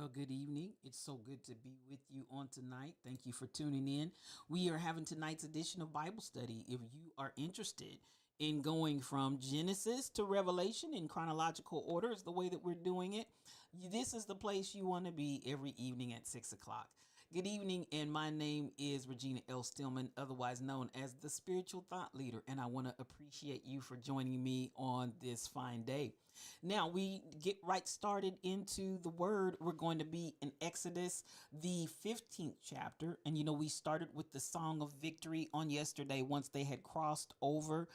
Well, good evening. It's so good to be with you on tonight. Thank you for tuning in. We are having tonight's edition of Bible study. If you are interested in going from Genesis to Revelation in chronological order, is the way that we're doing it, this is the place you want to be every evening at 6 o'clock. Good evening, and my name is Regina L. Stillman, otherwise known as the Spiritual Thought Leader, and I want to appreciate you for joining me on this fine day. Now, we get right started into the Word. We're going to be in Exodus, the 15th chapter, and we started with the Song of Victory on yesterday once they had crossed over.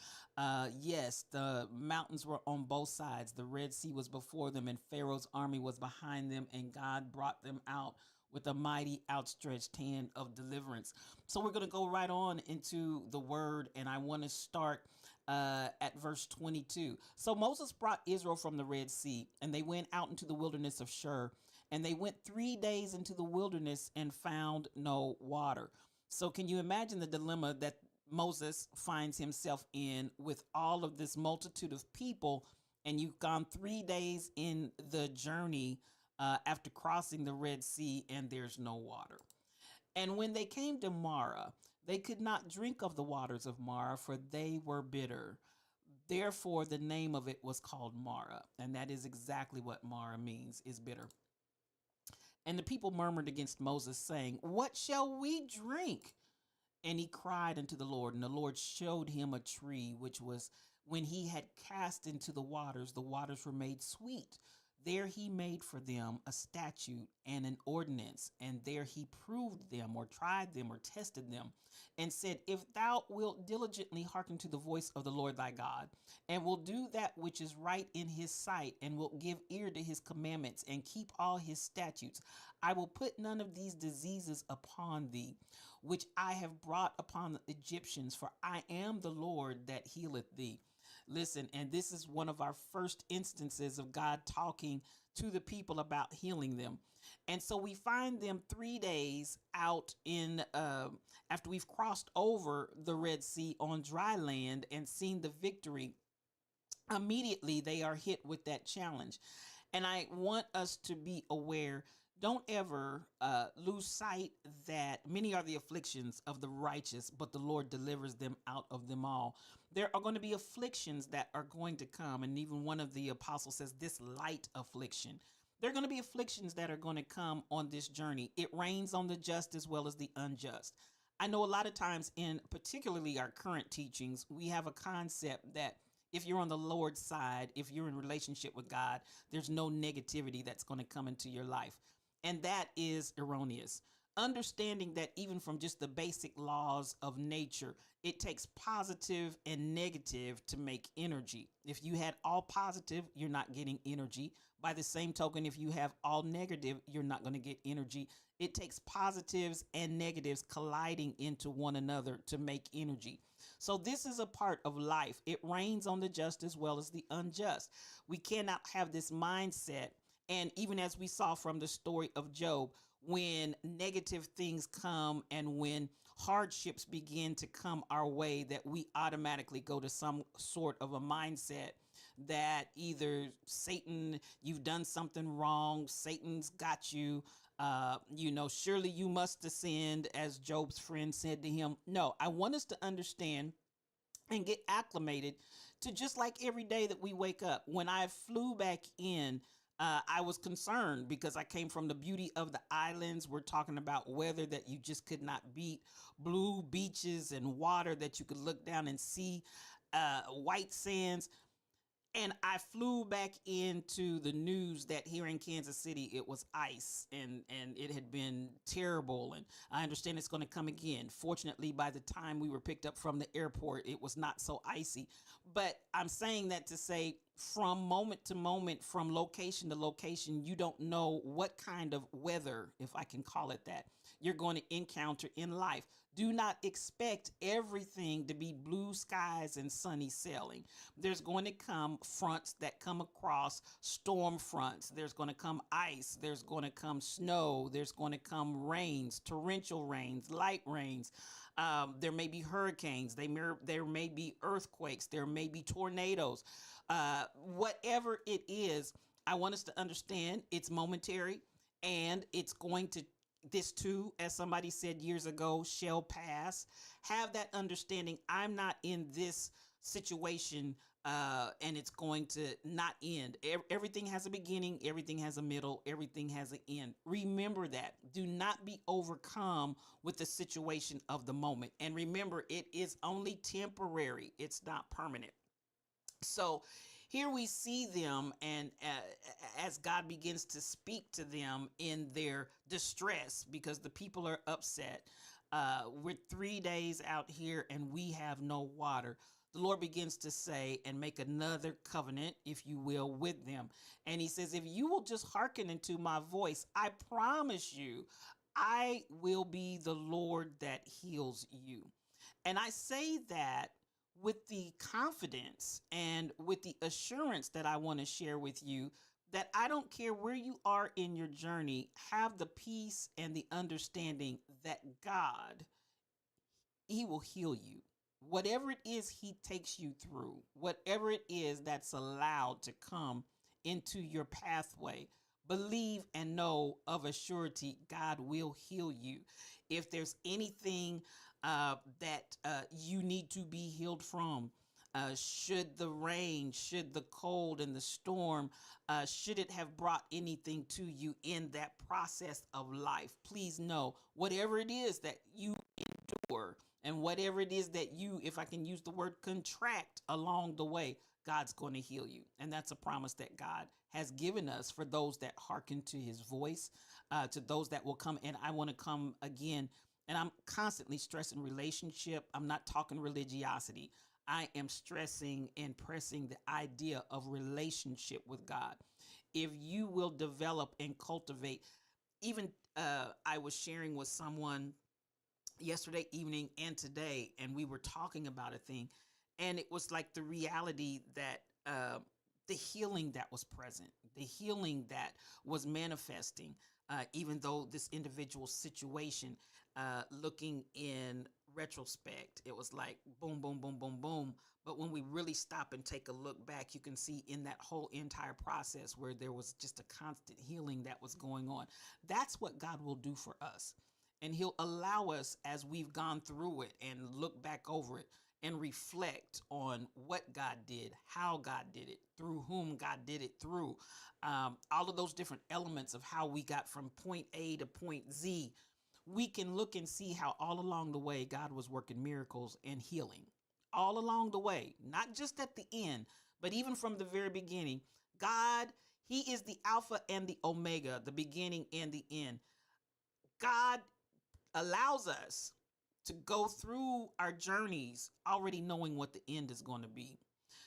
Yes, the mountains were on both sides. The Red Sea was before them, and Pharaoh's army was behind them, and God brought them out with a mighty outstretched hand of deliverance. So we're going to go right on into the word, and I want to start at verse 22. So Moses brought Israel from the Red Sea, and they went out into the wilderness of Shur, and they went 3 days into the wilderness and found no water. So can you imagine the dilemma that Moses finds himself in with all of this multitude of people, and you've gone 3 days in the journey after crossing the Red Sea, and there's no water. And when they came to Marah, they could not drink of the waters of Marah, for they were bitter. Therefore, the name of it was called Marah. And that is exactly what Marah means, is bitter. And the people murmured against Moses, saying, "What shall we drink?" And he cried unto the Lord, and the Lord showed him a tree, which was, when he had cast into the waters were made sweet. There he made for them a statute and an ordinance, and there he proved them, or tried them, or tested them, and said, "If thou wilt diligently hearken to the voice of the Lord thy God, and will do that which is right in his sight, and wilt give ear to his commandments, and keep all his statutes, I will put none of these diseases upon thee, which I have brought upon the Egyptians, for I am the Lord that healeth thee." Listen, and this is one of our first instances of God talking to the people about healing them. And so we find them 3 days out in, after we've crossed over the Red Sea on dry land and seen the victory. Immediately they are hit with that challenge. And I want us to be aware, don't ever lose sight that many are the afflictions of the righteous, but the Lord delivers them out of them all. There are going to be afflictions that are going to come. And even one of the apostles says this light affliction. There are going to be afflictions that are going to come on this journey. It rains on the just as well as the unjust. I know a lot of times in particularly our current teachings, we have a concept that if you're on the Lord's side, if you're in relationship with God, there's no negativity that's going to come into your life. And that is erroneous. Understanding that even from just the basic laws of nature, it takes positive and negative to make energy. If you had all positive, you're not getting energy. By the same token, if you have all negative, you're not going to get energy. It takes positives and negatives colliding into one another to make energy. So this is a part of life. It rains on the just as well as the unjust. We cannot have this mindset. And even as we saw from the story of Job, when negative things come and when hardships begin to come our way, that we automatically go to some sort of a mindset that either Satan, you've done something wrong, Satan's got you, surely you must ascend, as Job's friend said to him. No, I want us to understand and get acclimated to just like every day that we wake up. When I flew back in, I was concerned because I came from the beauty of the islands. We're talking about weather that you just could not beat, blue beaches and water that you could look down and see, white sands. And I flew back into the news that here in Kansas City, it was ice and it had been terrible. And I understand it's going to come again. Fortunately, by the time we were picked up from the airport, it was not so icy. But I'm saying that to say, from moment to moment, from location to location, you don't know what kind of weather, if I can call it that, you're going to encounter in life. Do not expect everything to be blue skies and sunny sailing. There's going to come fronts that come across, storm fronts. There's going to come ice. There's going to come snow. There's going to come rains, torrential rains, light rains. There may be hurricanes. There may be earthquakes. There may be tornadoes. Whatever it is, I want us to understand it's momentary. and it's going to, this too, as somebody said years ago, shall pass. Have that understanding. I'm not in this situation and it's going to not end. Everything has a beginning, everything has a middle, everything has an end. Remember that. Do not be overcome with the situation of the moment. And remember, it is only temporary, it's not permanent. So here we see them, and as God begins to speak to them in their distress because the people are upset. We're 3 days out here and we have no water. The Lord begins to say and make another covenant, if you will, with them. And he says, if you will just hearken into my voice, I promise you, I will be the Lord that heals you. And I say that with the confidence and with the assurance that I want to share with you, that I don't care where you are in your journey, have the peace and the understanding that God, he will heal you. Whatever it is he takes you through, whatever it is that's allowed to come into your pathway, believe and know of a surety God will heal you. If there's anything that you need to be healed from, should the rain, should the cold and the storm, should it have brought anything to you in that process of life, please know whatever it is that you endure and whatever it is that you, if I can use the word contract along the way, God's going to heal you. And that's a promise that God has given us for those that hearken to his voice, to those that will come. And I want to come again, and I'm constantly stressing relationship. I'm not talking religiosity. I am stressing and pressing the idea of relationship with God. If you will develop and cultivate, even I was sharing with someone yesterday evening and today, and we were talking about a thing, and it was like the reality that the healing that was present, the healing that was manifesting, even though this individual situation, looking in retrospect, it was like boom, boom, boom, boom, boom. But when we really stop and take a look back, you can see in that whole entire process where there was just a constant healing that was going on. That's what God will do for us. And he'll allow us, as we've gone through it and look back over it and reflect on what God did, how God did it, through whom God did it through, all of those different elements of how we got from point A to point Z. We can look and see how all along the way God was working miracles and healing. All along the way, not just at the end, but even from the very beginning. God, he is the Alpha and the Omega, the beginning and the end. God allows us to go through our journeys already knowing what the end is going to be.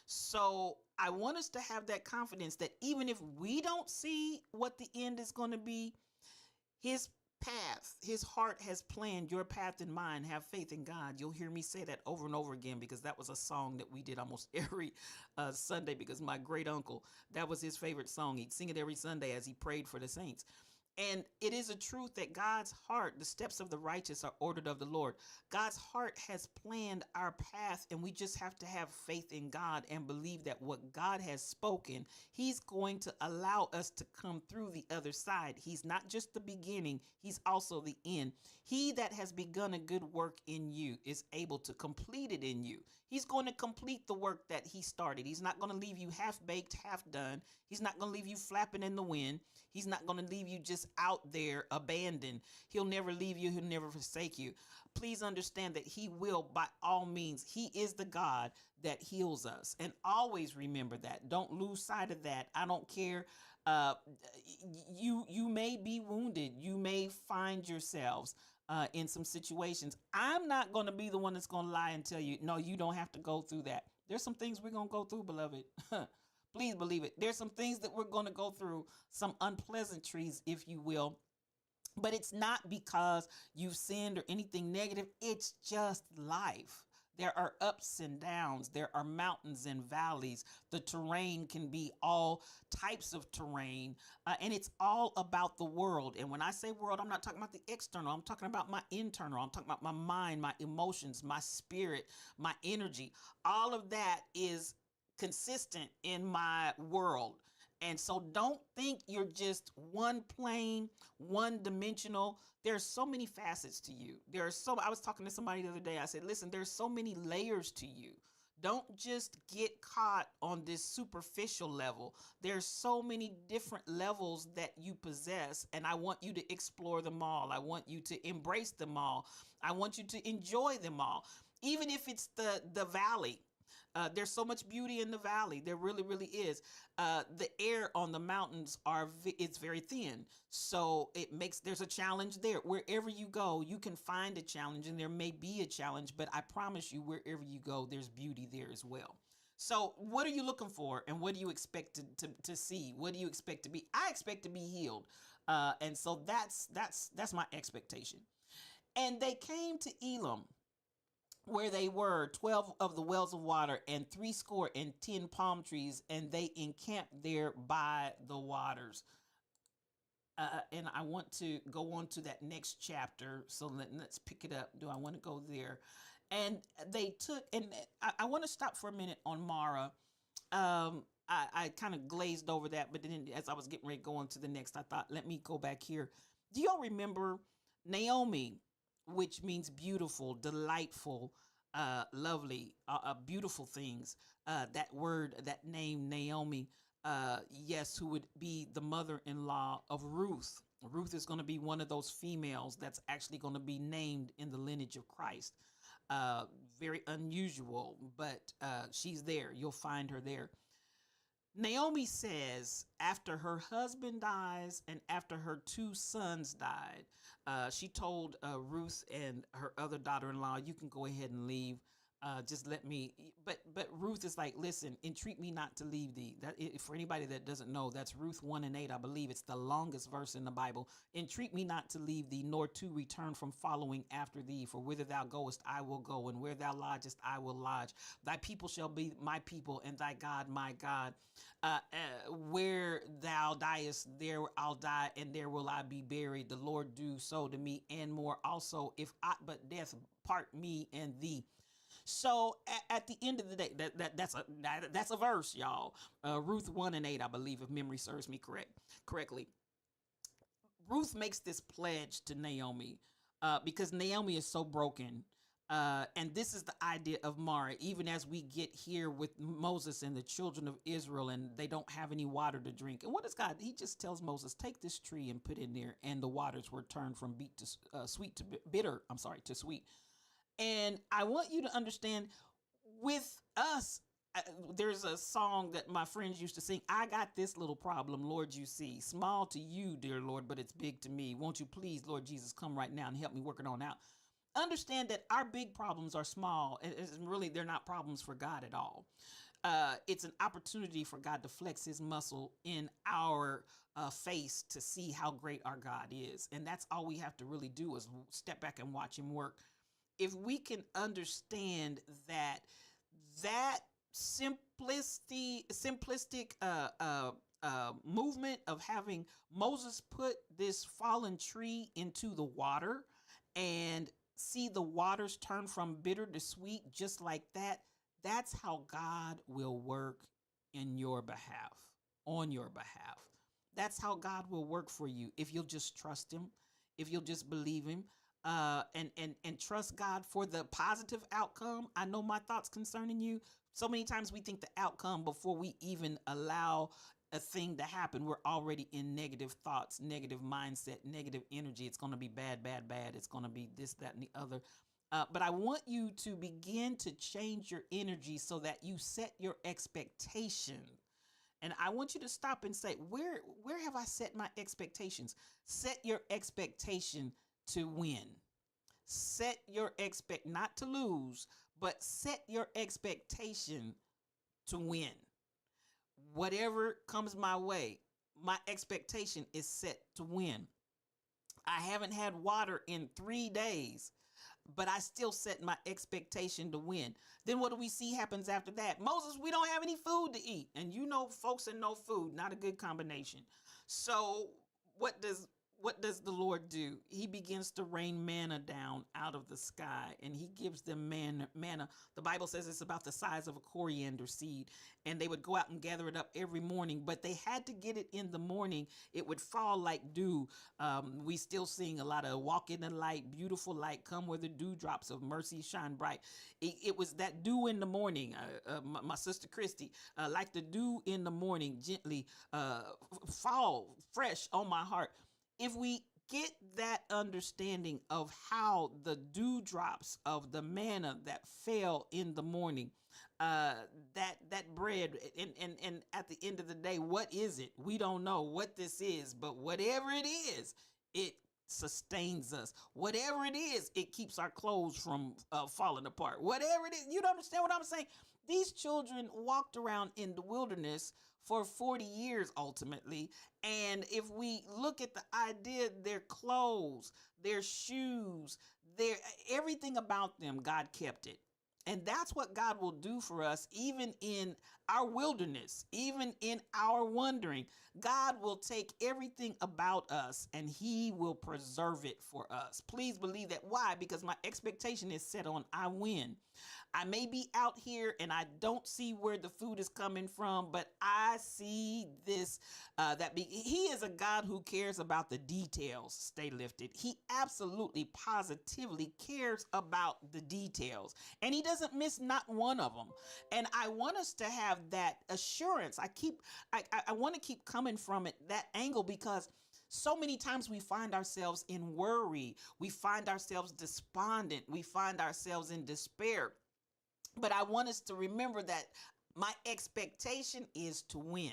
So I want us to have that confidence that even if we don't see what the end is going to be, his path, his heart has planned your path and mine. Have faith in God. You'll hear me say that over and over again, because that was a song that we did almost every Sunday, because my great uncle, that was his favorite song. He'd sing it every Sunday as he prayed for the saints. And it is a truth that God's heart, the steps of the righteous are ordered of the Lord. God's heart has planned our path, and we just have to have faith in God and believe that what God has spoken, he's going to allow us to come through the other side. He's not just the beginning, he's also the end. He that has begun a good work in you is able to complete it in you. He's going to complete the work that he started. He's not going to leave you half baked, half done. He's not going to leave you flapping in the wind. He's not going to leave you just out there abandoned. He'll never leave you. He'll never forsake you. Please understand that he will, by all means. He is the God that heals us. And always remember that. Don't lose sight of that. I don't care. You may be wounded. You may find yourselves in some situations. I'm not going to be the one that's going to lie and tell you, no, you don't have to go through that. There's some things we're going to go through, beloved. Please believe it. There's some things that we're going to go through, some unpleasantries, if you will. But it's not because you've sinned or anything negative. It's just life. There are ups and downs. There are mountains and valleys. The terrain can be all types of terrain. And it's all about the world. And when I say world, I'm not talking about the external. I'm talking about my internal. I'm talking about my mind, my emotions, my spirit, my energy. All of that is consistent in my world. And so don't think you're just one plane, one dimensional. There's so many facets to you. I was talking to somebody the other day. I said, listen, there's so many layers to you. Don't just get caught on this superficial level. There's so many different levels that you possess, and I want you to explore them all. I want you to embrace them all. I want you to enjoy them all. Even if it's the valley, there's so much beauty in the valley. There really, really is. The air on the mountains it's very thin, so there's a challenge there. Wherever you go, you can find a challenge, and there may be a challenge. But I promise you, wherever you go, there's beauty there as well. So, what are you looking for, and what do you expect to see? What do you expect to be? I expect to be healed, and so that's my expectation. And they came to Elam, where they were 12 of the wells of water and 70 palm trees, and they encamped there by the waters. And I want to go on to that next chapter. So let's pick it up. Do I want to go there? And they took, and I want to stop for a minute on Mara. I kind of glazed over that, but then as I was getting ready to go on to the next, I thought, let me go back here. Do y'all remember Naomi, which means beautiful, delightful, lovely, beautiful things? That word, that name, Naomi, yes, who would be the mother-in-law of Ruth. Ruth is going to be one of those females that's actually going to be named in the lineage of Christ. Very unusual, but she's there. You'll find her there. Naomi says after her husband dies and after her two sons died, she told Ruth and her other daughter-in-law, you can go ahead and leave. Just let me. But Ruth is like, listen, entreat me not to leave thee. For anybody that doesn't know, that's Ruth 1:8. I believe it's the longest verse in the Bible. Entreat me not to leave thee, nor to return from following after thee. For whither thou goest, I will go, and where thou lodgest, I will lodge. Thy people shall be my people, and thy God my God. Where thou diest, there I'll die, and there will I be buried. The Lord do so to me, and more also, if aught but death part me and thee. So at the end of the day, that's a verse, y'all. Ruth 1:8, I believe, if memory serves me correctly. Ruth makes this pledge to Naomi because Naomi is so broken. And this is the idea of Mara, even as we get here with Moses and the children of Israel, and they don't have any water to drink. And what does God? He just tells Moses, take this tree and put in there, and the waters were turned from sweet to bitter. I'm sorry, to sweet. And I want you to understand, with us, there's a song that my friends used to sing. I got this little problem, Lord, you see. Small to you, dear Lord, but it's big to me. Won't you please, Lord Jesus, come right now and help me work it on out. Understand that our big problems are small. And really, they're not problems for God at all. It's an opportunity for God to flex his muscle in our face to see how great our God is. And that's all we have to really do is step back and watch him work. If we can understand that simplistic movement of having Moses put this fallen tree into the water and see the waters turn from bitter to sweet just like that, that's how God will work in your behalf, on your behalf. That's how God will work for you if you'll just trust him, if you'll just believe him. And trust God for the positive outcome. I know my thoughts concerning you. So many times we think the outcome before we even allow a thing to happen. We're already in negative thoughts, negative mindset, negative energy. It's going to be bad, bad, bad. It's going to be this, that, and the other. But I want you to begin to change your energy so that you set your expectation. And I want you to stop and say, where have I set my expectations? Set your expectation to win. Set your not to lose, but set your expectation to win. Whatever comes my way, my expectation is set to win. I haven't had water in 3 days, but I still set my expectation to win. Then what do we see happens after that? Moses, we don't have any food to eat. And you know, folks and no food, not a good combination. So what does what does the Lord do? He begins to rain manna down out of the sky, and he gives them manna. The Bible says it's about the size of a coriander seed, and they would go out and gather it up every morning, but they had to get it in the morning. It would fall like dew. We still sing a lot of walk in the light, beautiful light, come where the dewdrops of mercy shine bright. It was that dew in the morning. My sister Christy, like the dew in the morning, gently fall fresh on my heart. If we get that understanding of how the dewdrops of the manna that fell in the morning, that bread, and at the end of the day, what is it? We don't know what this is, but whatever it is, it sustains us. Whatever it is, it keeps our clothes from falling apart. Whatever it is, you don't understand what I'm saying? These children walked around in the wilderness for 40 years ultimately. And if we look at the idea, their clothes, their shoes, their everything about them, God kept it. And that's what God will do for us, even in our wilderness, even in our wandering. God will take everything about us and he will preserve it for us. Please believe that. Why? Because my expectation is set on I win. I may be out here and I don't see where the food is coming from, but I see this, he is a God who cares about the details. Stay lifted. He absolutely, positively cares about the details, and he doesn't miss not one of them. And I want us to have that assurance. I want to keep coming from it, that angle, because so many times we find ourselves in worry. We find ourselves despondent. We find ourselves in despair. But I want us to remember that my expectation is to win.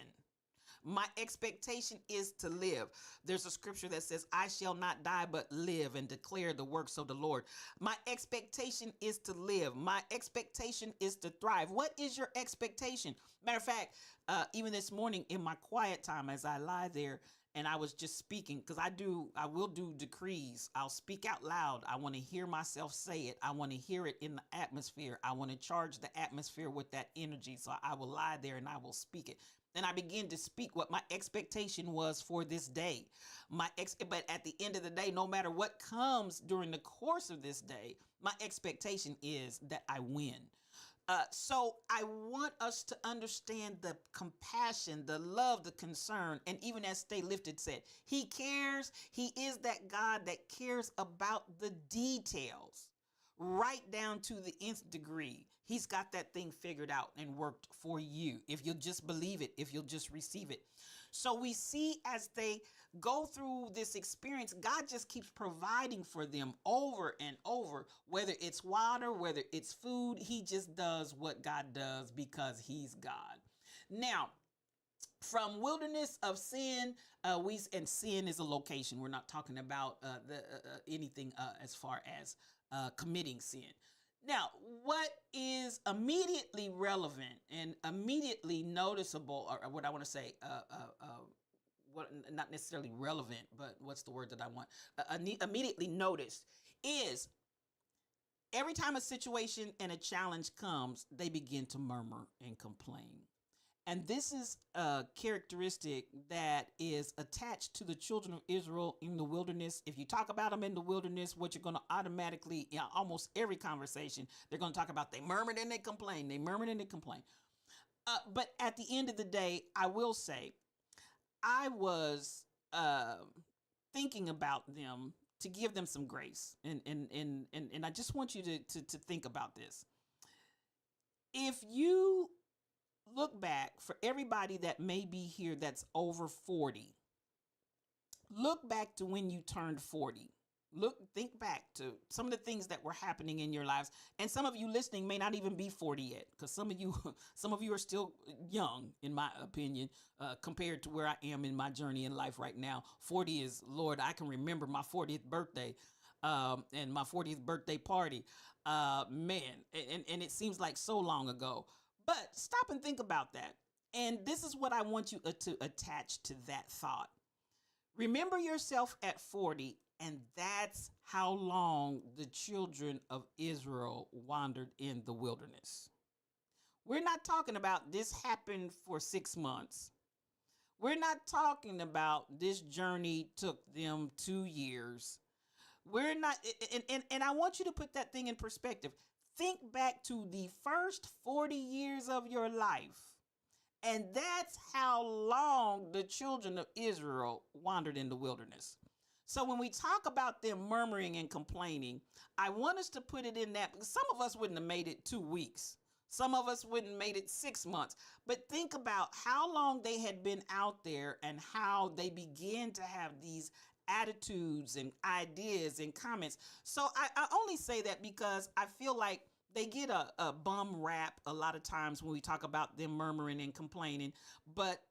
My expectation is to live. There's a scripture that says, I shall not die, but live and declare the works of the Lord. My expectation is to live. My expectation is to thrive. What is your expectation? Matter of fact, even this morning in my quiet time, as I lie there, and I was just speaking, because I will do decrees. I'll speak out loud. I want to hear myself say it. I want to hear it in the atmosphere. I want to charge the atmosphere with that energy. So I will lie there and I will speak it. And I begin to speak what my expectation was for this day. But at the end of the day, no matter what comes during the course of this day, my expectation is that I win. So I want us to understand the compassion, the love, the concern. And even as Stay Lifted said, he cares. He is that God that cares about the details, right down to the nth degree. He's got that thing figured out and worked for you. If you'll just believe it, if you'll just receive it. So we see as they go through this experience, God just keeps providing for them over and over, whether it's water, whether it's food. He just does what God does because he's God. Now, from wilderness of sin, and sin is a location. We're not talking about anything as far as committing sin. Now, what is immediately relevant and immediately noticeable, or what I want to say, what not necessarily relevant, but what's the word that I want? Immediately noticed is every time a situation and a challenge comes, they begin to murmur and complain. And this is a characteristic that is attached to the children of Israel in the wilderness. If you talk about them in the wilderness, what you're going to automatically, almost every conversation, they're going to talk about they murmured and they complained. They murmured and they complained. But at the end of the day, I will say, I was thinking about them to give them some grace. And I just want you to think about this. If you look back, for everybody that may be here that's over 40, look back to when you turned 40. Think back to some of the things that were happening in your lives. And some of you listening may not even be 40 yet, because some of you are still young, in my opinion, compared to where I am in my journey in life right now. 40 is, Lord, I can remember my 40th birthday and my 40th birthday party. Man, and it seems like so long ago. But stop and think about that. And this is what I want you to attach to that thought. Remember yourself at 40, and that's how long the children of Israel wandered in the wilderness. We're not talking about this happened for 6 months. We're not talking about this journey took them 2 years. We're not, and I want you to put that thing in perspective. Think back to the first 40 years of your life. And that's how long the children of Israel wandered in the wilderness. So when we talk about them murmuring and complaining, I want us to put it in that, because some of us wouldn't have made it 2 weeks. Some of us wouldn't have made it 6 months. But think about how long they had been out there and how they began to have these attitudes and ideas and comments. So I only say that because I feel like they get a bum rap a lot of times when we talk about them murmuring and complaining. But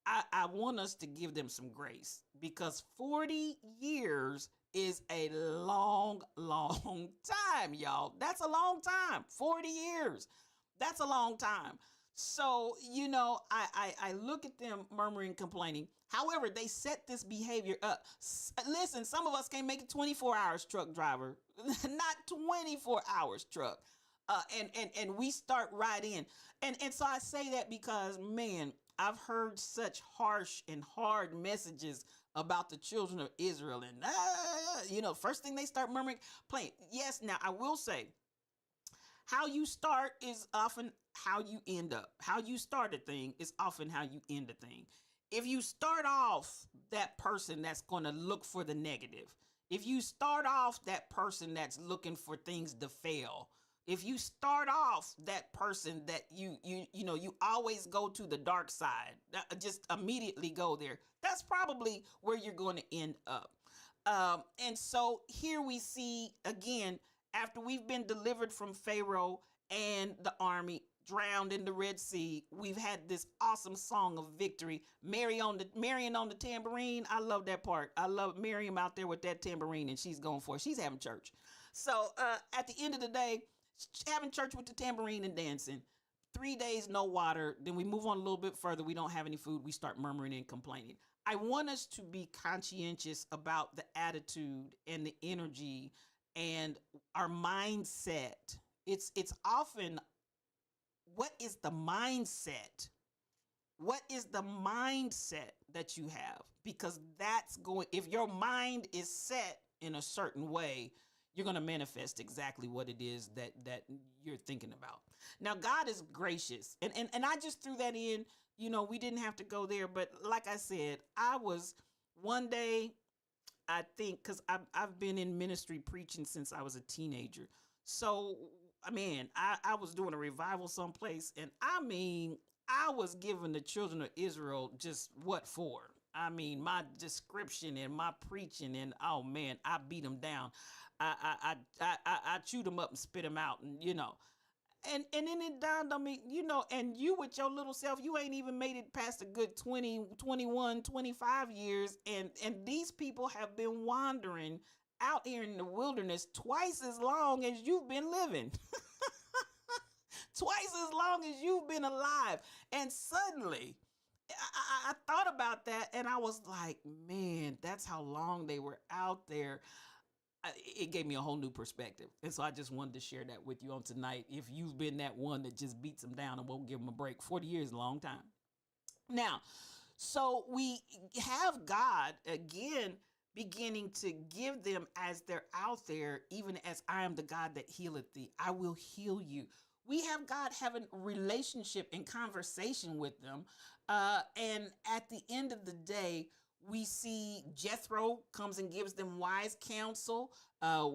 I want us to give them some grace, because 40 years is a long, long time, y'all. That's a long time. 40 years. That's a long time. So, I look at them murmuring, complaining. However, they set this behavior up. Listen, some of us can't make it 24 hours, truck driver, not 24 hours, truck. And we start right in. And so I say that because, man, I've heard such harsh and hard messages about the children of Israel. And, first thing they start murmuring, playing. Yes, now I will say, how you start is often how you end up. How you start a thing is often how you end a thing. If you start off that person that's going to look for the negative, if you start off that person that's looking for things to fail, if you start off that person that you always go to the dark side, just immediately go there, that's probably where you're going to end up. And so here we see again, after we've been delivered from Pharaoh and the army, drowned in the Red Sea, we've had this awesome song of victory. Marion on the tambourine. I love that part. I love Miriam out there with that tambourine, and she's going for it. She's having church. So at the end of the day, having church with the tambourine and dancing. 3 days, no water. Then we move on a little bit further. We don't have any food. We start murmuring and complaining. I want us to be conscientious about the attitude and the energy and our mindset. It's often, what is the mindset? What is the mindset that you have? Because that's going, if your mind is set in a certain way, you're going to manifest exactly what it is that you're thinking about. Now, God is gracious. And I just threw that in, we didn't have to go there. But like I said, I was one day, I think, because I've been in ministry preaching since I was a teenager. So, I was doing a revival someplace. And I was giving the children of Israel just what for. My description and my preaching, and oh man, I beat them down. I chewed them up and spit them out, and and then it dawned on me, and you with your little self, you ain't even made it past a good 20, 21, 25 years, and these people have been wandering out here in the wilderness twice as long as you've been living. Twice as long as you've been alive. And suddenly I thought about that, and I was like, man, that's how long they were out there. It gave me a whole new perspective. And so I just wanted to share that with you on tonight. If you've been that one that just beats them down and won't give them a break, 40 years is a long time. Now, so we have God again beginning to give them as they're out there, even as I am the God that healeth thee, I will heal you. We have God having relationship and conversation with them. And at the end of the day, we see Jethro comes and gives them wise counsel.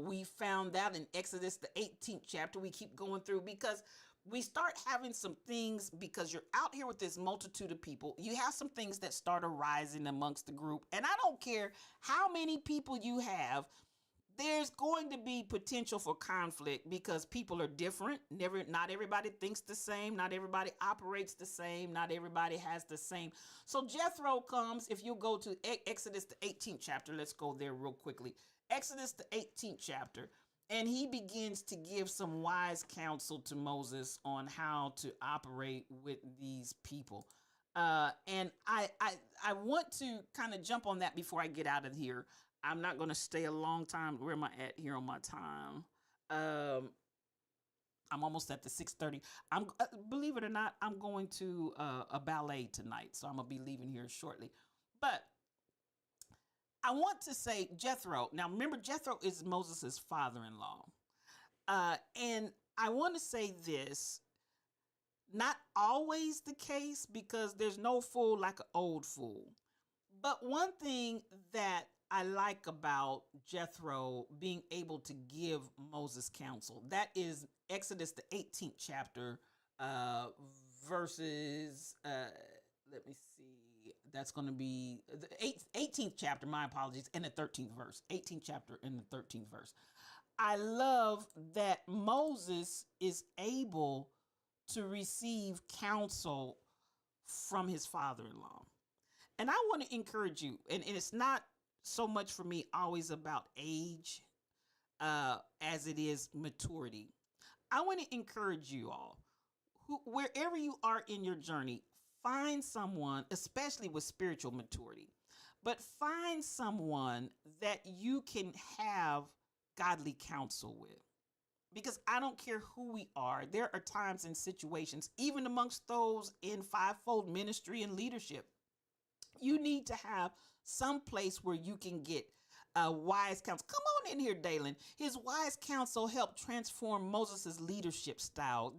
We found that in Exodus, the 18th chapter. We keep going through because we start having some things, because you're out here with this multitude of people. You have some things that start arising amongst the group. And I don't care how many people you have, there's going to be potential for conflict because people are different. Not everybody thinks the same. Not everybody operates the same. Not everybody has the same. So Jethro comes, if you go to Exodus, the 18th chapter, let's go there real quickly. Exodus, the 18th chapter, and he begins to give some wise counsel to Moses on how to operate with these people. And I want to kind of jump on that before I get out of here. I'm not going to stay a long time. Where am I at here on my time? I'm almost at the 6:30. I'm believe it or not, I'm going to a ballet tonight, so I'm gonna be leaving here shortly. But I want to say Jethro. Now, remember, Jethro is Moses' father-in-law, and I want to say this: not always the case because there's no fool like an old fool. But one thing that I like about Jethro being able to give Moses counsel, that is Exodus the 18th chapter, verses let me see, that's going to be the 18th chapter, my apologies, and the 13th verse. 18th chapter and the 13th verse. I love that Moses is able to receive counsel from his father-in-law. And I want to encourage you, and it's not so much for me always about age as it is maturity. I want to encourage you all, wherever you are in your journey, find someone, especially with spiritual maturity, but find someone that you can have godly counsel with. Because I don't care who we are, there are times and situations, even amongst those in fivefold ministry and leadership, you need to have some place where you can get wise counsel. Come on in here, Dalen. His wise counsel helped transform Moses's leadership style.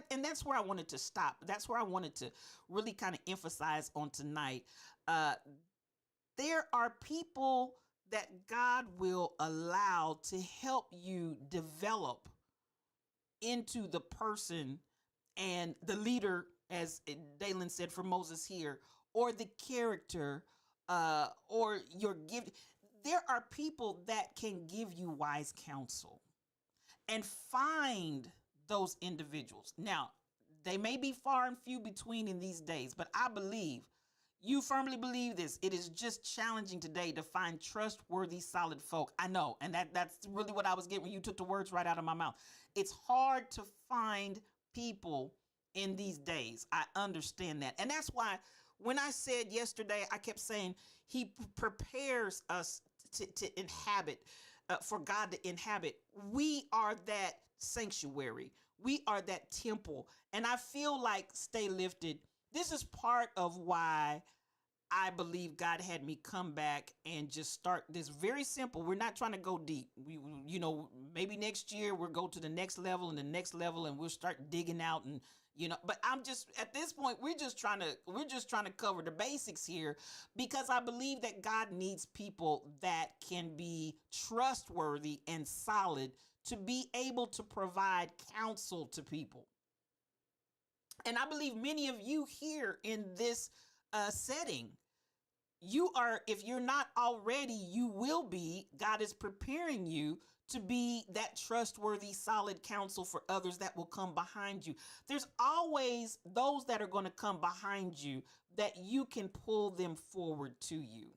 And that's where I wanted to stop. That's where I wanted to really kind of emphasize on tonight. There are people that God will allow to help you develop into the person and the leader, as Dalen said for Moses here, or the character, or your gift. There are people that can give you wise counsel, and find those individuals. Now, they may be far and few between in these days, but I believe, you firmly believe this, it is just challenging today to find trustworthy, solid folk. I know, and that's really what I was getting when you took the words right out of my mouth. It's hard to find people in these days. I understand that. And that's why when I said yesterday, I kept saying he prepares us to inhabit, for God to inhabit. We are that sanctuary. We are that temple. And I feel like Stay Lifted, this is part of why I believe God had me come back and just start this very simple. We're not trying to go deep. Maybe next year we'll go to the next level and the next level, and we'll start digging out, and but I'm just, at this point, we're just trying to cover the basics here, because I believe that God needs people that can be trustworthy and solid to be able to provide counsel to people. And I believe many of you here in this setting, you are, if you're not already, you will be. God is preparing you to be that trustworthy, solid counsel for others that will come behind you. There's always those that are going to come behind you that you can pull them forward to you.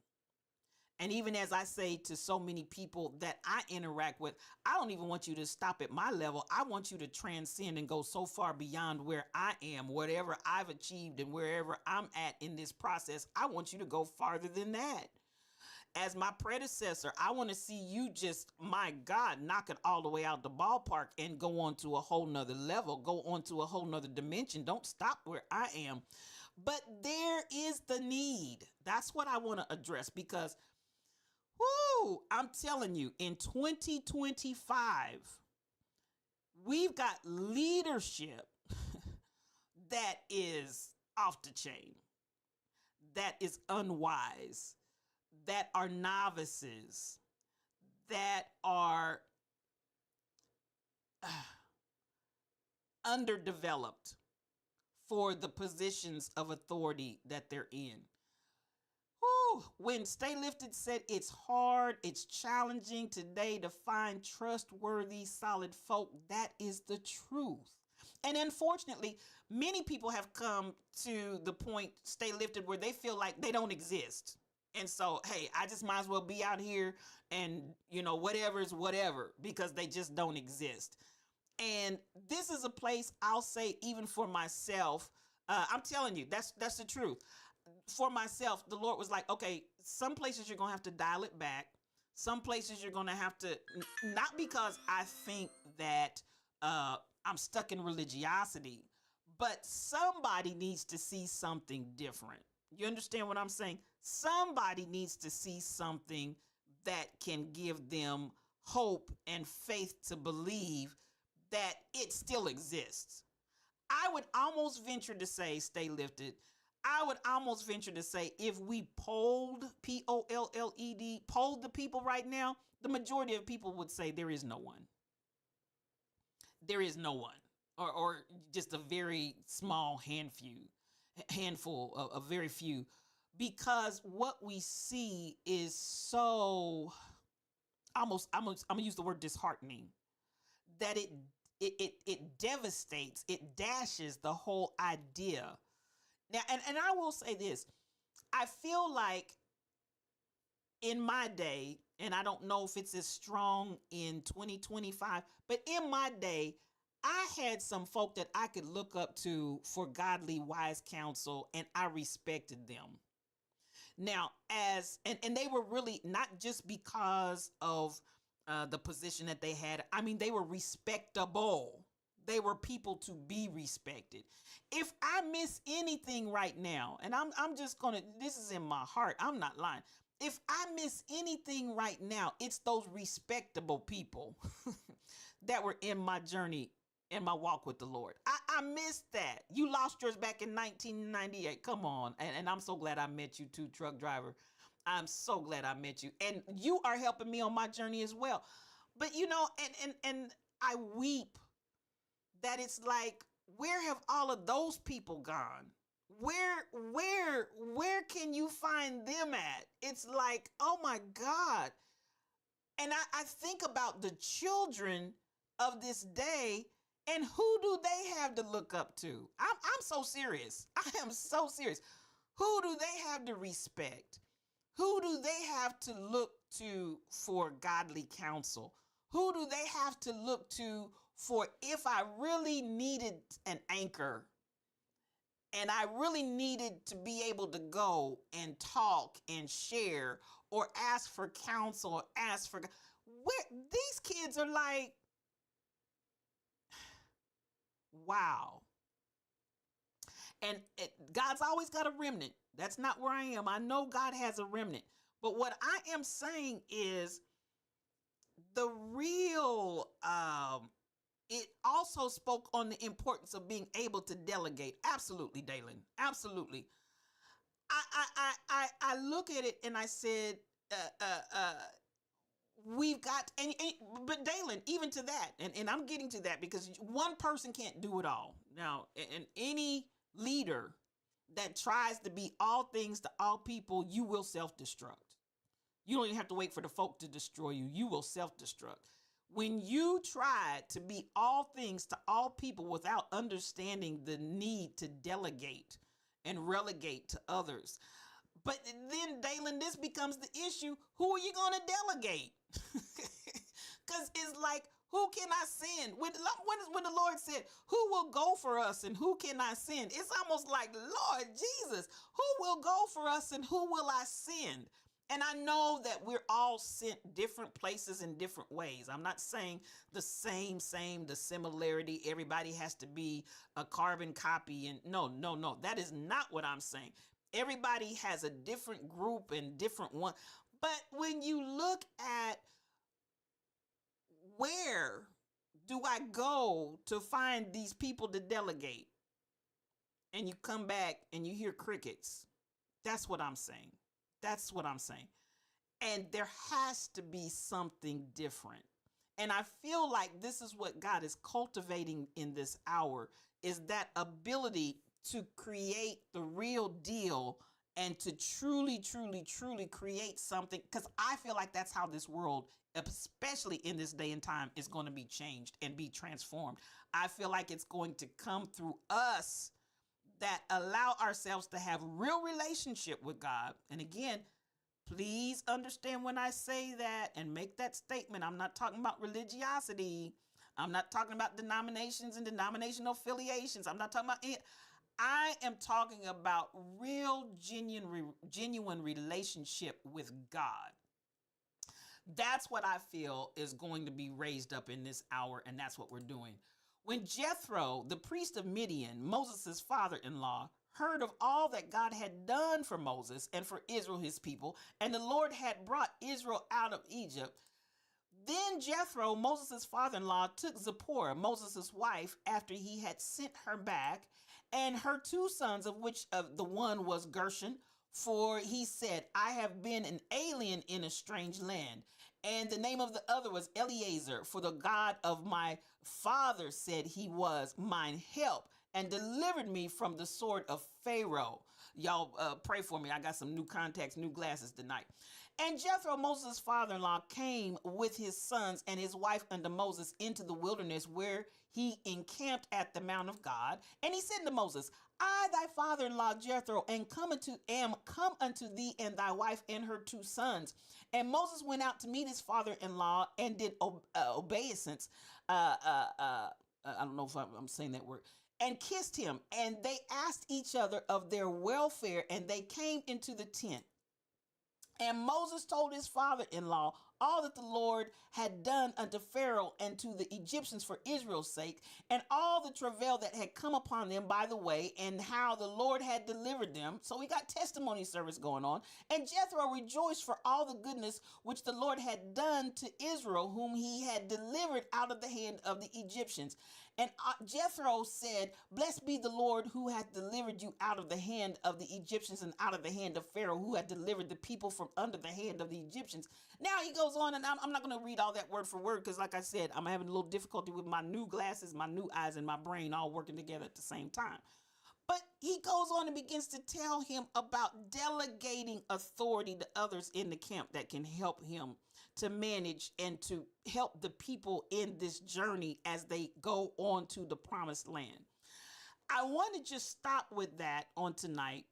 And even as I say to so many people that I interact with, I don't even want you to stop at my level. I want you to transcend and go so far beyond where I am, whatever I've achieved and wherever I'm at in this process. I want you to go farther than that. As my predecessor, I want to see you just, my God, knock it all the way out the ballpark and go on to a whole nother level, go on to a whole nother dimension. Don't stop where I am. But there is the need. That's what I want to address, because I'm telling you, in 2025, we've got leadership that is off the chain, that is unwise, that are novices, that are underdeveloped for the positions of authority that they're in. When Stay Lifted said it's hard, it's challenging today to find trustworthy, solid folk, that is the truth. And unfortunately, many people have come to the point, Stay Lifted, where they feel like they don't exist. And so, hey, I just might as well be out here and, whatever is whatever, because they just don't exist. And this is a place, I'll say, even for myself, I'm telling you, that's the truth. For myself, the Lord was like, okay, some places you're going to have to dial it back. Some places you're going to have to, not because I think that I'm stuck in religiosity. But somebody needs to see something different. You understand what I'm saying? Somebody needs to see something that can give them hope and faith to believe that it still exists. I would almost venture to say, stay lifted. I would almost venture to say, if we polled, POLLED, polled the people right now, the majority of people would say there is no one. There is no one, or just a very small handful of very few, because what we see is so almost, I'm gonna use the word disheartening, that it devastates, it dashes the whole idea. Now, and I will say this, I feel like in my day, and I don't know if it's as strong in 2025, but in my day, I had some folk that I could look up to for godly, wise counsel, and I respected them. Now, and they were really not just because of the position that they had. I mean, they were respectable. They were people to be respected. If I miss anything right now, and I'm just gonna, this is in my heart, I'm not lying. If I miss anything right now, it's those respectable people that were in my journey, in my walk with the Lord. I missed that. You lost yours back in 1998. Come on. And I'm so glad I met you too, truck driver. I'm so glad I met you. And you are helping me on my journey as well. But you know, and I weep that it's like, where have all of those people gone? Where can you find them at? It's like, oh my God. And I think about the children of this day, and who do they have to look up to? I'm so serious. I am so serious. Who do they have to respect? Who do they have to look to for godly counsel? Who do they have to look to for if I really needed an anchor and I really needed to be able to go and talk and share or ask for counsel or ask for, where these kids are like, wow. And God's always got a remnant. That's not where I am. I know God has a remnant. But what I am saying is the real, it also spoke on the importance of being able to delegate. Absolutely, Dalen. Absolutely. I look at it and I said, we've got, but Dalen, even to that, and I'm getting to that because one person can't do it all. Now, and any leader that tries to be all things to all people, you will self-destruct. You don't even have to wait for the folk to destroy you. You will self-destruct. When you try to be all things to all people without understanding the need to delegate and relegate to others. But then, Dalen, this becomes the issue. Who are you going to delegate? Because it's like, who can I send? When the Lord said, who will go for us and who can I send? It's almost like, Lord Jesus, who will go for us and who will I send? And I know that we're all sent different places in different ways. I'm not saying the same, the similarity. Everybody has to be a carbon copy. And no. That is not what I'm saying. Everybody has a different group and different one. But when you look at where do I go to find these people to delegate, and you come back and you hear crickets, that's what I'm saying. That's what I'm saying. And there has to be something different. And I feel like this is what God is cultivating in this hour, is that ability to create the real deal and to truly create something. Because I feel like that's how this world, especially in this day and time, is going to be changed and be transformed. I feel like it's going to come through us that allow ourselves to have real relationship with God. And again, please understand when I say that and make that statement, I'm not talking about religiosity. I'm not talking about denominations and denominational affiliations. I'm not talking about it. I am talking about real, genuine relationship with God. That's what I feel is going to be raised up in this hour, and that's what we're doing. When Jethro, the priest of Midian, Moses' father-in-law, heard of all that God had done for Moses and for Israel, his people, and the Lord had brought Israel out of Egypt, then Jethro, Moses' father-in-law, took Zipporah, Moses' wife, after he had sent her back, and her two sons, of which the one was Gershon, for he said, I have been an alien in a strange land. And the name of the other was Eleazar, for the God of my father said he was mine help and delivered me from the sword of Pharaoh. Y'all pray for me. I got some new contacts, new glasses tonight. And Jethro, Moses' father-in-law, came with his sons and his wife unto Moses into the wilderness, where he encamped at the mount of God. And he said to Moses, I, thy father-in-law Jethro, am come unto thee and thy wife and her two sons. And Moses went out to meet his father-in-law and did obeisance. I don't know if I'm saying that word. And kissed him. And they asked each other of their welfare, and they came into the tent. And Moses told his father-in-law all that the Lord had done unto Pharaoh and to the Egyptians for Israel's sake, and all the travail that had come upon them by the way, and how the Lord had delivered them. So we got testimony service going on. And Jethro rejoiced for all the goodness which the Lord had done to Israel, whom he had delivered out of the hand of the Egyptians. And Jethro said, blessed be the Lord who hath delivered you out of the hand of the Egyptians and out of the hand of Pharaoh, who had delivered the people from under the hand of the Egyptians. Now he goes on, and I'm not going to read all that word for word, because like I said, I'm having a little difficulty with my new glasses, my new eyes, and my brain all working together at the same time. But he goes on and begins to tell him about delegating authority to others in the camp that can help him to manage and to help the people in this journey as they go on to the promised land. I want to just stop with that on tonight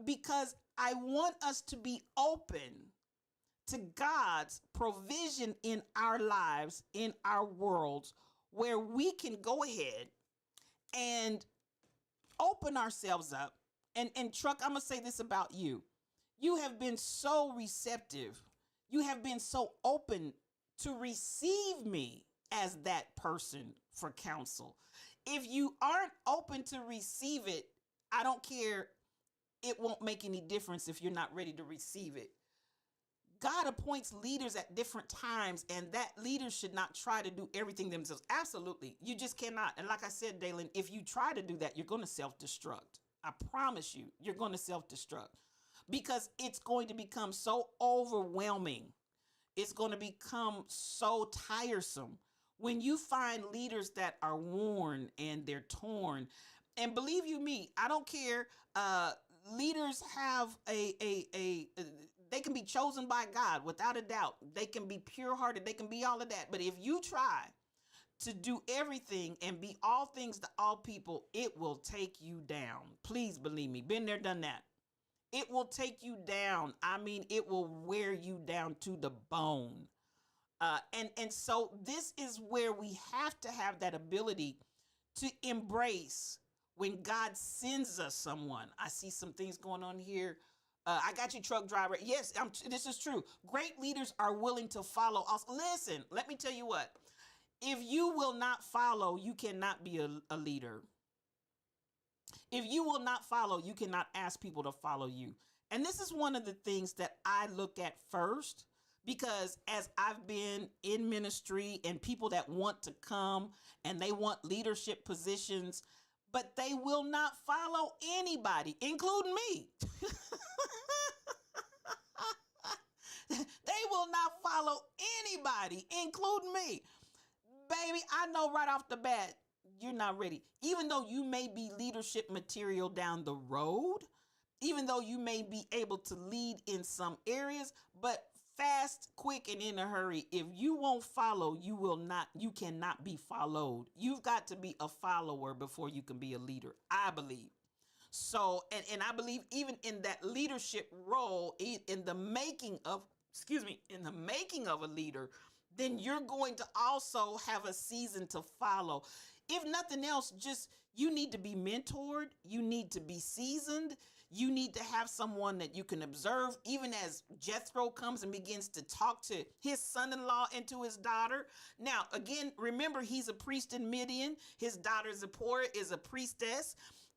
because I want us to be open to God's provision in our lives, in our worlds, where we can go ahead and open ourselves up. And Truck, I'm going to say this about you. You have been so receptive. You have been so open to receive me as that person for counsel. If you aren't open to receive it, I don't care. It won't make any difference if you're not ready to receive it. God appoints leaders at different times, and that leader should not try to do everything themselves. Absolutely. You just cannot. And like I said, Dalen, if you try to do that, you're going to self-destruct. I promise you, you're going to self-destruct, because it's going to become so overwhelming. It's going to become so tiresome when you find leaders that are worn and they're torn. And believe you me, I don't care. Leaders have they can be chosen by God without a doubt. They can be pure hearted. They can be all of that. But if you try to do everything and be all things to all people, it will take you down. Please believe me. Been there, done that. It will take you down. I mean, it will wear you down to the bone. And so this is where we have to have that ability to embrace when God sends us someone. I see some things going on here. I got you, truck driver. Yes, this is true. Great leaders are willing to follow us. Listen, let me tell you what. If you will not follow, you cannot be a leader. If you will not follow, you cannot ask people to follow you. And this is one of the things that I look at first, because as I've been in ministry and people that want to come and they want leadership positions, but they will not follow anybody, including me. They will not follow anybody, including me. Baby, I know right off the bat, you're not ready. Even though you may be leadership material down the road, even though you may be able to lead in some areas, but fast, quick, and in a hurry, if you won't follow, you cannot be followed. You've got to be a follower before you can be a leader, I believe. So, and I believe even in that leadership role, in the making of a leader, then you're going to also have a season to follow. If nothing else, just you need to be mentored. You need to be seasoned. You need to have someone that you can observe, even as Jethro comes and begins to talk to his son-in-law and to his daughter. Now, again, remember, he's a priest in Midian. His daughter Zipporah is a priestess.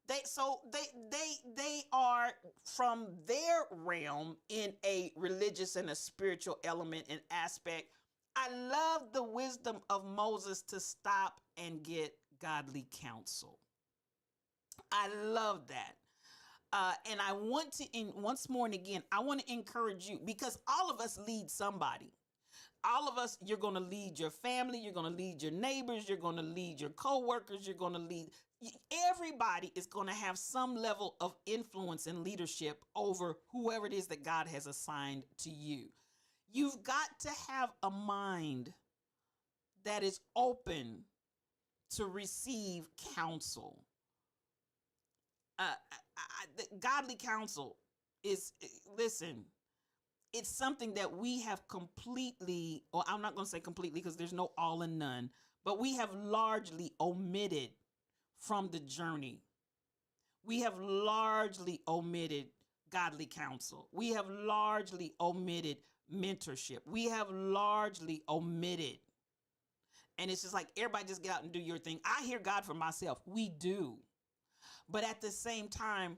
They are from their realm in a religious and a spiritual element and aspect. I love the wisdom of Moses to stop and get godly counsel. I love that. And I want to, once more and again, I want to encourage you, because all of us lead somebody. All of us, you're going to lead your family, you're going to lead your neighbors, you're going to lead your coworkers, you're going to lead. Everybody is going to have some level of influence and leadership over whoever it is that God has assigned to you. You've got to have a mind that is open to receive counsel. Godly counsel is, listen, it's something that we have completely, or I'm not going to say completely because there's no all and none, but we have largely omitted from the journey. We have largely omitted godly counsel. We have largely omitted mentorship. We have largely omitted. And it's just like, everybody just get out and do your thing. I hear God for myself. We do. But at the same time,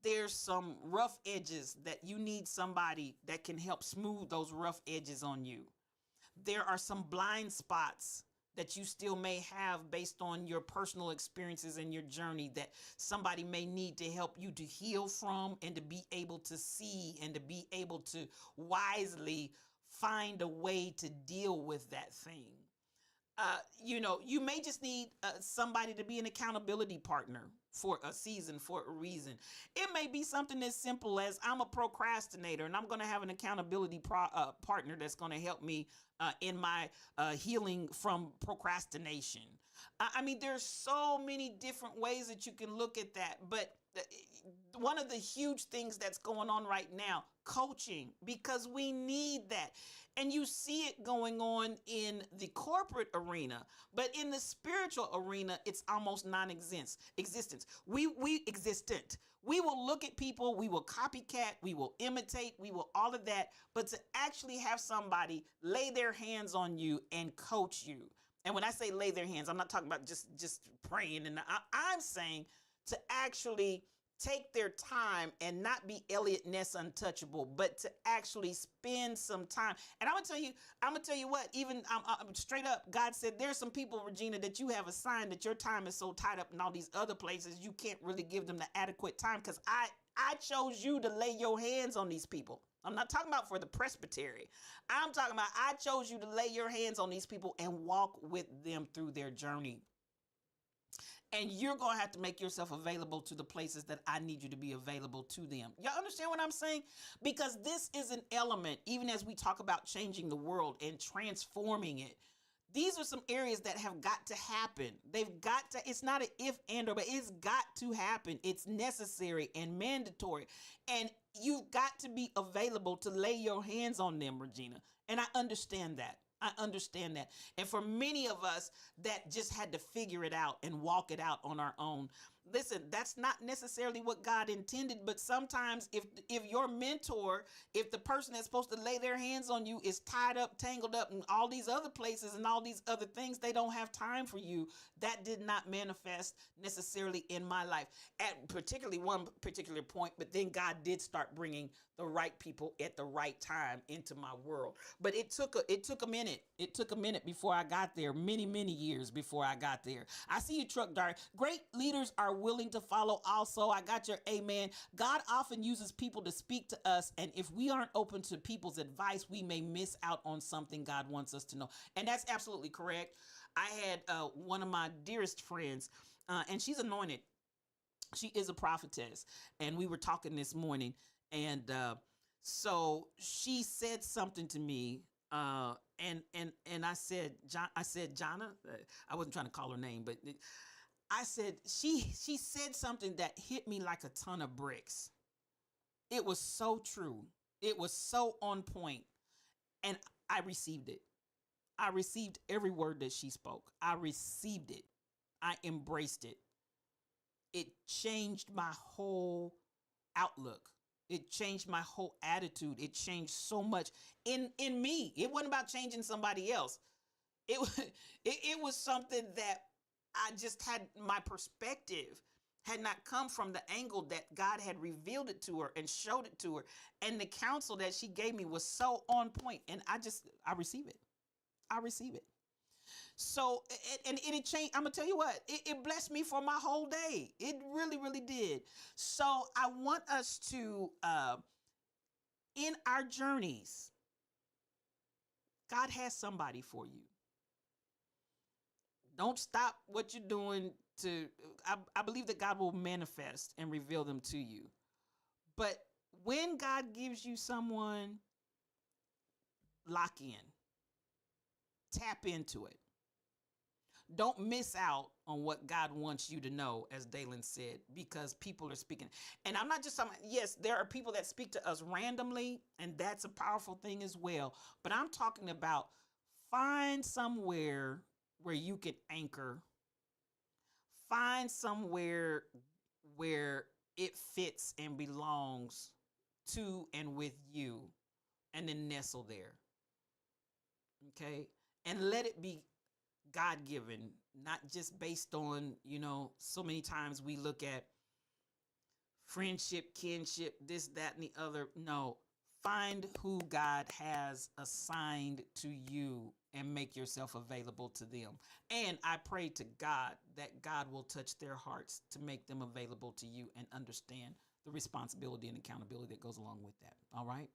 there's some rough edges that you need somebody that can help smooth those rough edges on you. There are some blind spots that you still may have based on your personal experiences and your journey that somebody may need to help you to heal from, and to be able to see and to be able to wisely find a way to deal with that thing. You may just need somebody to be an accountability partner for a season, for a reason. It may be something as simple as, I'm a procrastinator and I'm going to have an accountability partner that's going to help me in my healing from procrastination. I mean, there's so many different ways that you can look at that. But one of the huge things that's going on right now, coaching, because we need that. And you see it going on in the corporate arena, but in the spiritual arena, it's almost non-existence. We existent. We will look at people, we will copycat, we will imitate, we will all of that. But to actually have somebody lay their hands on you and coach you. And when I say lay their hands, I'm not talking about just praying. And I'm saying to actually take their time and not be Elliot Ness untouchable, but to actually spend some time. And I'm gonna tell you what, even I'm straight up, God said, there's some people, Regina, that you have assigned that your time is so tied up in all these other places, you can't really give them the adequate time, because I chose you to lay your hands on these people. I'm not talking about for the presbytery. I'm talking about, I chose you to lay your hands on these people and walk with them through their journey. And you're going to have to make yourself available to the places that I need you to be available to them. Y'all understand what I'm saying? Because this is an element, even as we talk about changing the world and transforming it. These are some areas that have got to happen. They've got to, it's not an if and or, but it's got to happen. It's necessary and mandatory. And you've got to be available to lay your hands on them, Regina. And I understand that. I understand that. And for many of us that just had to figure it out and walk it out on our own, listen, that's not necessarily what God intended. But sometimes if your mentor, if the person that's supposed to lay their hands on you is tied up, tangled up in all these other places and all these other things, they don't have time for you. That did not manifest necessarily in my life at particularly one particular point. But then God did start bringing the right people at the right time into my world. But it took a minute. It took a minute before I got there. Many years before I got there. I see you, Truck Dart. Great leaders are willing to follow also. I got your amen. God often uses people to speak to us, and if we aren't open to people's advice, we may miss out on something God wants us to know. And that's absolutely correct. I had one of my dearest friends, and she's anointed. She is a prophetess, and we were talking this morning, and so she said something to me, and I said, Jonna, I wasn't trying to call her name, but I said, she said something that hit me like a ton of bricks. It was so true. It was so on point, and I received it. I received every word that she spoke. I received it. I embraced it. It changed my whole outlook. It changed my whole attitude. It changed so much in me. It wasn't about changing somebody else. It it was something that I just had, my perspective had not come from the angle that God had revealed it to her and showed it to her. And the counsel that she gave me was so on point. And I receive it. I receive it. So, and it changed. I'm going to tell you what, it blessed me for my whole day. It really, really did. So I want us to, in our journeys, God has somebody for you. Don't stop what you're doing to, I believe that God will manifest and reveal them to you. But when God gives you someone, lock in, tap into it. Don't miss out on what God wants you to know, as Dalen said, because people are speaking. And I'm not just talking, yes, there are people that speak to us randomly, and that's a powerful thing as well. But I'm talking about, find somewhere where you can anchor. Find somewhere where it fits and belongs to and with you, and then nestle there. Okay? And let it be God-given, not just based on, so many times we look at friendship, kinship, this, that, and the other. No, find who God has assigned to you and make yourself available to them. And I pray to God that God will touch their hearts to make them available to you and understand the responsibility and accountability that goes along with that. All right.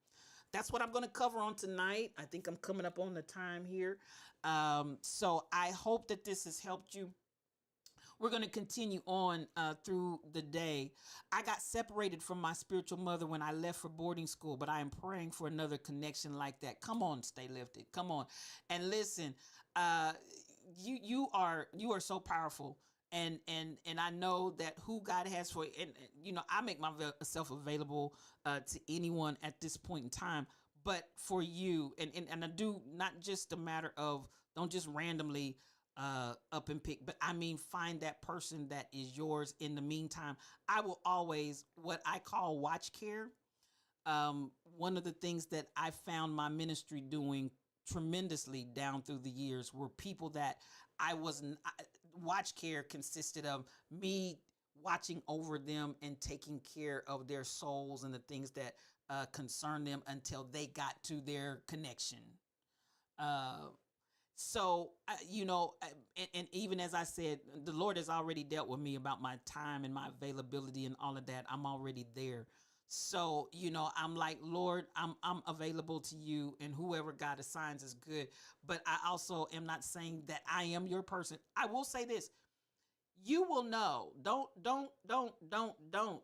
That's what I'm going to cover on tonight. I think I'm coming up on the time here. So I hope that this has helped you. We're going to continue on through the day. I got separated from my spiritual mother when I left for boarding school, but I am praying for another connection like that. Come on, stay lifted. Come on. And listen, you are so powerful. And I know that who God has for you, and I make myself available to anyone at this point in time, but for you, and I do not just a matter of, don't just randomly up and pick, but I mean, find that person that is yours. In the meantime, I will always, what I call watch care. One of the things that I found my ministry doing tremendously down through the years were people that watch care consisted of me watching over them and taking care of their souls and the things that concern them until they got to their connection. So, and even as I said, the Lord has already dealt with me about my time and my availability and all of that. I'm already there. So, I'm like, Lord, I'm available to you, and whoever God assigns is good. But I also am not saying that I am your person. I will say this. You will know. Don't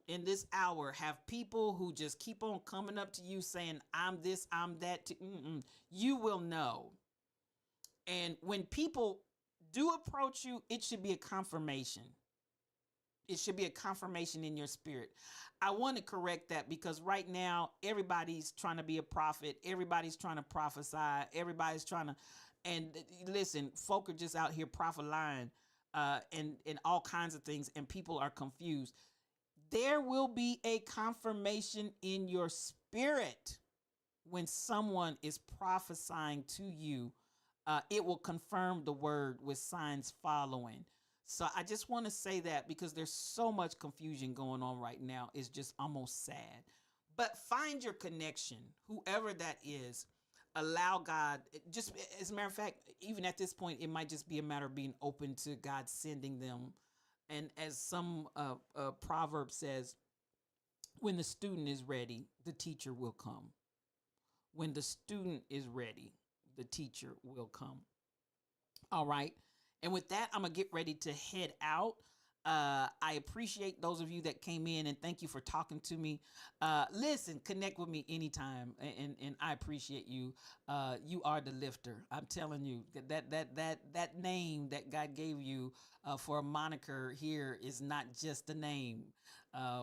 in this hour have people who just keep on coming up to you saying, I'm this, I'm that. You will know. And when people do approach you, it should be a confirmation. It should be a confirmation in your spirit. I want to correct that, because right now everybody's trying to be a prophet. Everybody's trying to prophesy. Everybody's trying to, and listen, folk are just out here prophesying and all kinds of things, and people are confused. There will be a confirmation in your spirit when someone is prophesying to you. It will confirm the word with signs following. So I just want to say that, because there's so much confusion going on right now. It's just almost sad. But find your connection, whoever that is. Allow God, just as a matter of fact, even at this point, it might just be a matter of being open to God sending them. And as some proverb says, when the student is ready, the teacher will come. When the student is ready, the teacher will come. All right. And with that, I'm going to get ready to head out. I appreciate those of you that came in, and thank you for talking to me. Listen, connect with me anytime, and I appreciate you. You are the lifter. I'm telling you, that name that God gave you for a moniker here is not just a name.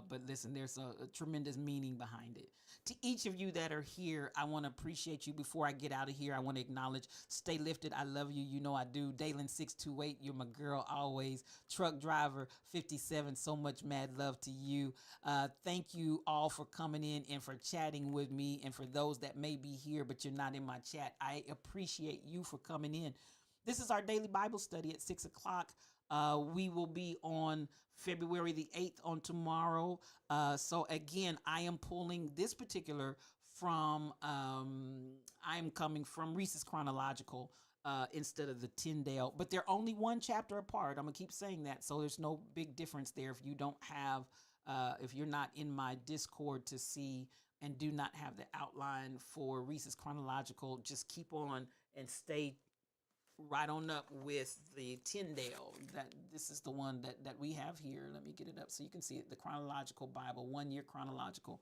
But listen, there's a tremendous meaning behind it. To each of you that are here, I want to appreciate you. Before I get out of here, I want to acknowledge Stay Lifted. I love you. You know I do. Dalen 628, you're my girl always. Truck Driver 57, so much mad love to you. Thank you all for coming in and for chatting with me. And for those that may be here, but you're not in my chat, I appreciate you for coming in. This is our daily Bible study at 6 o'clock. We will be on February the 8th on tomorrow. So again, I am pulling this particular from, I am coming from Reese's Chronological instead of the Tyndale, but they're only one chapter apart. I'm gonna keep saying that. So there's no big difference there. If you don't have, if you're not in my Discord to see and do not have the outline for Reese's Chronological, just keep on and stay right on up with the Tyndale. That this is the one that we have here. Let me get it up so you can see it. The Chronological Bible, 1 year chronological,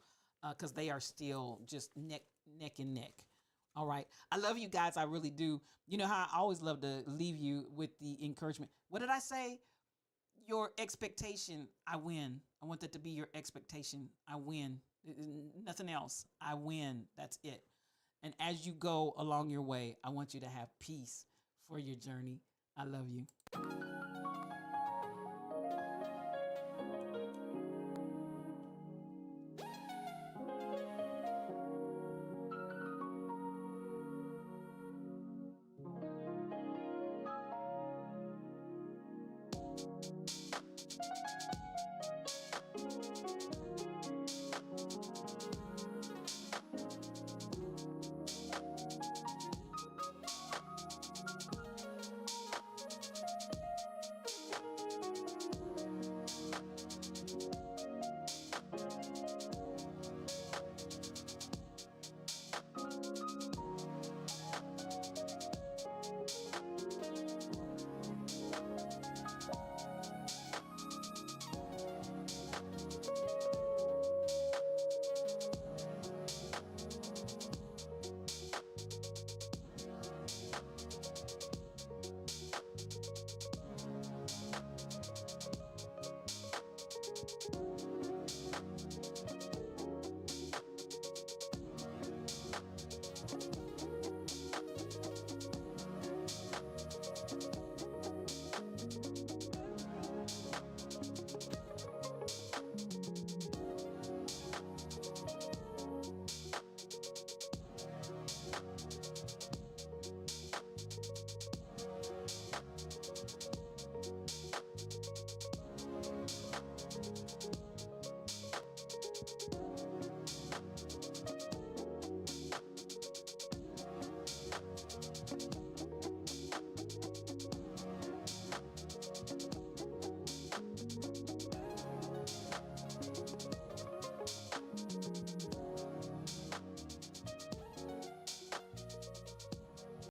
because they are still just neck and neck. All right. I love you guys. I really do. You know how I always love to leave you with the encouragement. What did I say? Your expectation, I win. I want that to be your expectation. I win. Nothing else. I win. That's it. And as you go along your way, I want you to have peace for your journey. I love you.